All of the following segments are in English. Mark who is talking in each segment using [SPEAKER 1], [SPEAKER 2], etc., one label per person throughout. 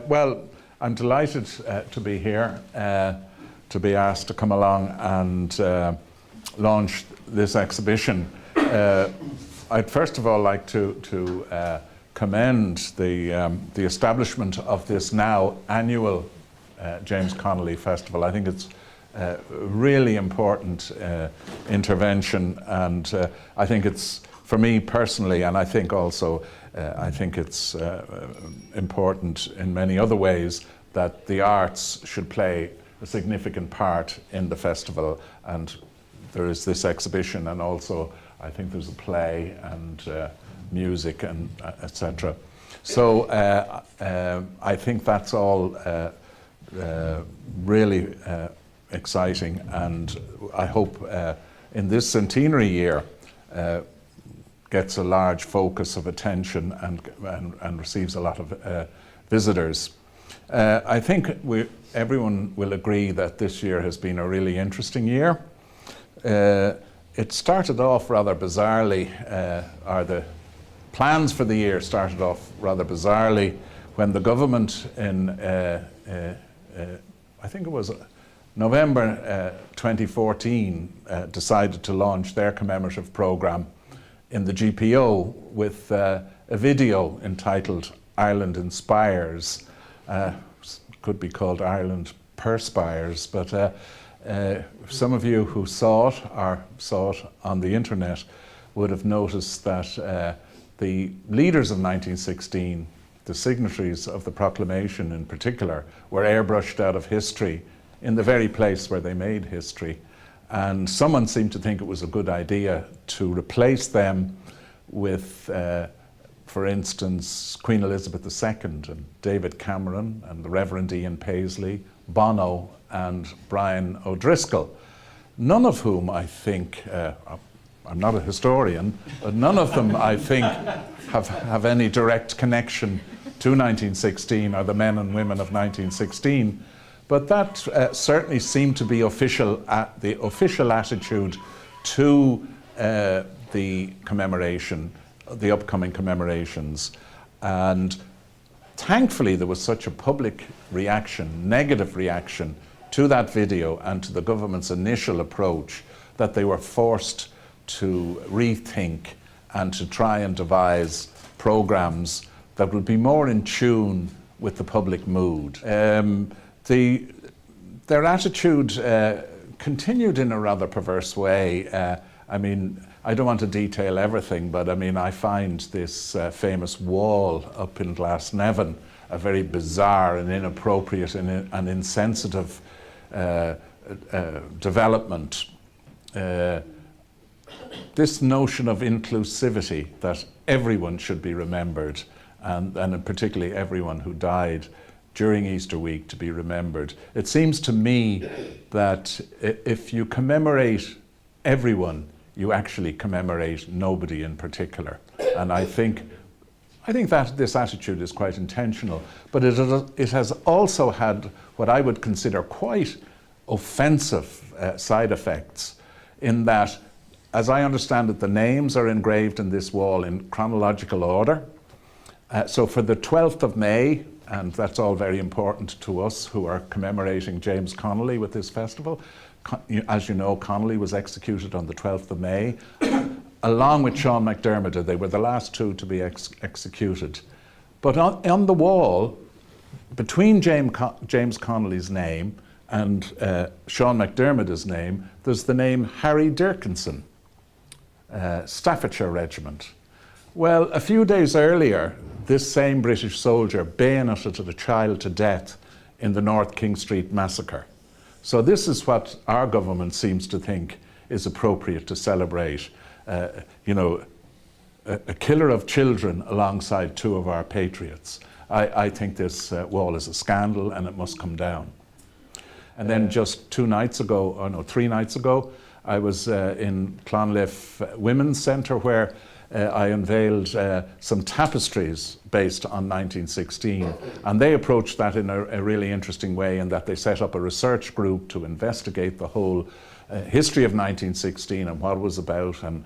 [SPEAKER 1] Well, I'm delighted to be here, to be asked to come along and launch this exhibition. I'd first of all like to commend the establishment of this now annual James Connolly Festival. I think it's a really important intervention, and I think it's, for me personally, and I think also I think it's important in many other ways, that the arts should play a significant part in the festival. And there is this exhibition, and also I think there's a play and music and etc. So I think that's all really exciting, and I hope in this centenary year gets a large focus of attention and receives a lot of visitors. I think everyone will agree that this year has been a really interesting year. It started off rather bizarrely, or the plans for the year started off rather bizarrely when the government in, I think it was November 2014, decided to launch their commemorative programme in the GPO with a video entitled Ireland Inspires. Could be called Ireland Perspires, but some of you who saw it or saw it on the internet would have noticed that the leaders of 1916, the signatories of the proclamation in particular, were airbrushed out of history in the very place where they made history. And someone seemed to think it was a good idea to replace them with, for instance, Queen Elizabeth II and David Cameron and the Reverend Ian Paisley, Bono and Brian O'Driscoll, none of whom I think, I'm not a historian, but none of them I think have any direct connection to 1916 or the men and women of 1916. But that certainly seemed to be the official attitude to the commemoration, the upcoming commemorations. And thankfully there was such a public reaction, negative reaction to that video and to the government's initial approach, that they were forced to rethink and to try and devise programs that would be more in tune with the public mood. Their attitude continued in a rather perverse way. I mean, I don't want to detail everything, but I mean, I find this famous wall up in Glasnevin a very bizarre and inappropriate and insensitive development. This notion of inclusivity, that everyone should be remembered, and particularly everyone who died during Easter week to be remembered. It seems to me that if you commemorate everyone, you actually commemorate nobody in particular. And I think that this attitude is quite intentional, but it has also had what I would consider quite offensive side effects, in that, as I understand it, the names are engraved in this wall in chronological order. So for the 12th of May, and that's all very important to us who are commemorating James Connolly with this festival. As you know, Connolly was executed on the 12th of May, along with Sean McDermott. They were the last two to be executed. But on the wall, between James Connolly's name and Sean McDermott's name, there's the name Harry Dirkinson, Staffordshire Regiment. Well, a few days earlier, this same British soldier bayoneted a child to death in the North King Street massacre. So this is what our government seems to think is appropriate to celebrate. You know, a killer of children alongside two of our patriots. I think this wall is a scandal and it must come down. And then just 3 nights ago, I was in Clonliffe Women's Centre, where I unveiled some tapestries based on 1916, and they approached that in a really interesting way, in that they set up a research group to investigate the whole history of 1916 and what it was about and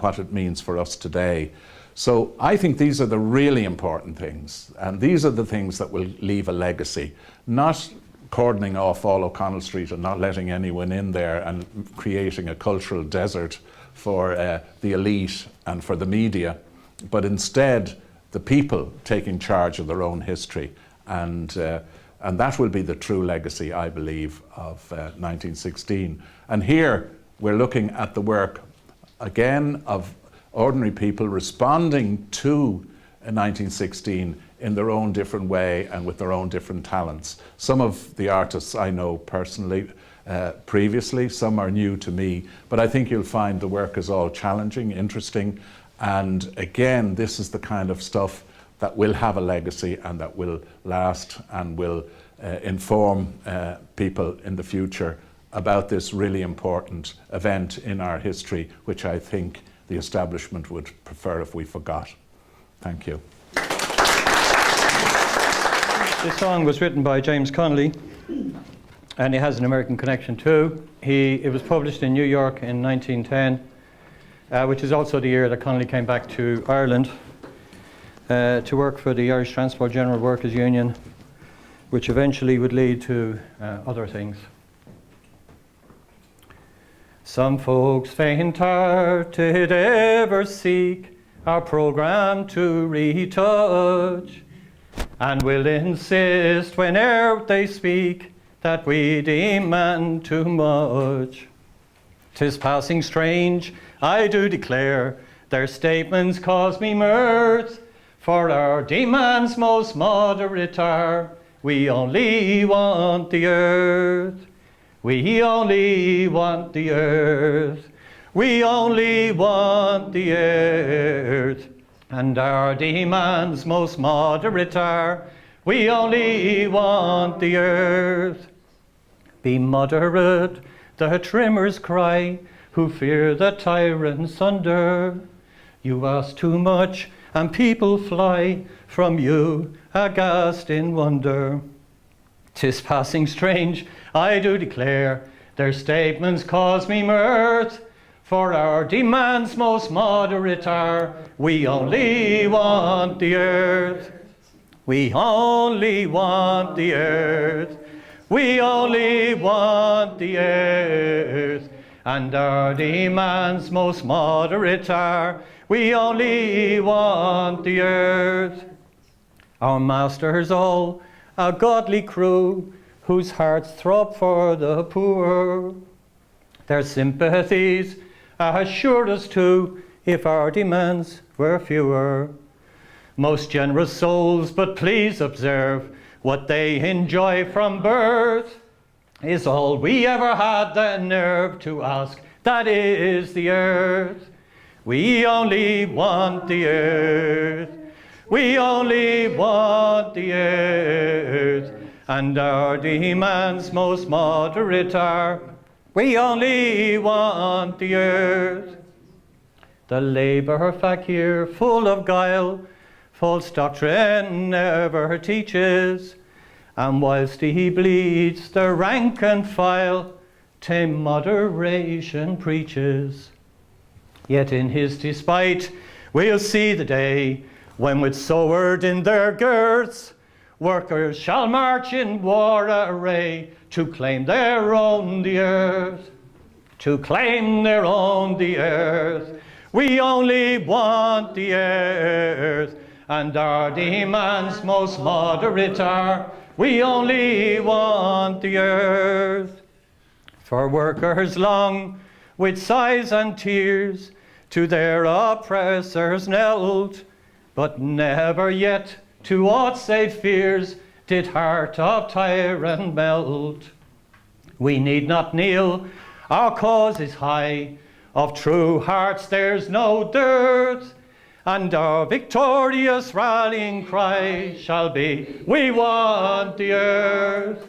[SPEAKER 1] what it means for us today. So I think these are the really important things, and these are the things that will leave a legacy, not cordoning off all O'Connell Street and not letting anyone in there and creating a cultural desert for the elite and for the media, but instead the people taking charge of their own history, and that will be the true legacy, I believe, of 1916. And here we're looking at the work again of ordinary people responding to 1916 in their own different way and with their own different talents. Some of the artists I know personally previously, some are new to me, but I think you'll find the work is all challenging, interesting, and again, this is the kind of stuff that will have a legacy and that will last and will inform people in the future about this really important event in our history, which I think the establishment would prefer if we forgot. Thank you.
[SPEAKER 2] This song was written by James Connolly, and it has an American connection too. It was published in New York in 1910, which is also the year that Connolly came back to Ireland to work for the Irish Transport General Workers Union, which eventually would lead to other things. Some folks faint-hearted ever seek our programme to retouch, and will insist whene'er they speak that we demand too much. 'Tis passing strange, I do declare, their statements cause me mirth, for our demands most moderate are, we only want the earth. We only want the earth. We only want the earth. And our demands most moderate are, we only want the earth. Be moderate, the trimmers cry, who fear the tyrants under. You ask too much, and people fly from you, aghast in wonder. 'Tis passing strange, I do declare, their statements cause me mirth, for our demands most moderate are, we only want the earth. We only want the earth. We only want the earth. And our demands most moderate are, we only want the earth. Our masters all, a godly crew, whose hearts throb for the poor. Their sympathies assure us too, if our demands were fewer. Most generous souls, but please observe, what they enjoy from birth is all we ever had the nerve to ask, that is the earth. We only want the earth. We only want the earth. And our demands most moderate are, we only want the earth. The labour fakir, full of guile, false doctrine never teaches, and whilst he bleeds the rank and file, tame moderation preaches. Yet in his despite we'll see the day, when with sword in their girths, workers shall march in war array to claim their own the earth. To claim their own the earth. We only want the earth. And our demands most moderate are, we only want the earth. For workers long, with sighs and tears, to their oppressors knelt, but never yet to aught save fears did heart of tyrant melt. We need not kneel, our cause is high, of true hearts there's no dearth, and our victorious rallying cry shall be, we want the earth.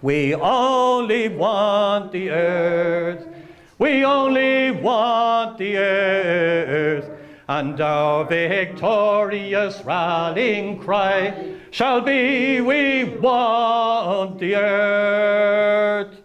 [SPEAKER 2] We only want the earth. We only want the earth. And our victorious rallying cry shall be, we want the earth.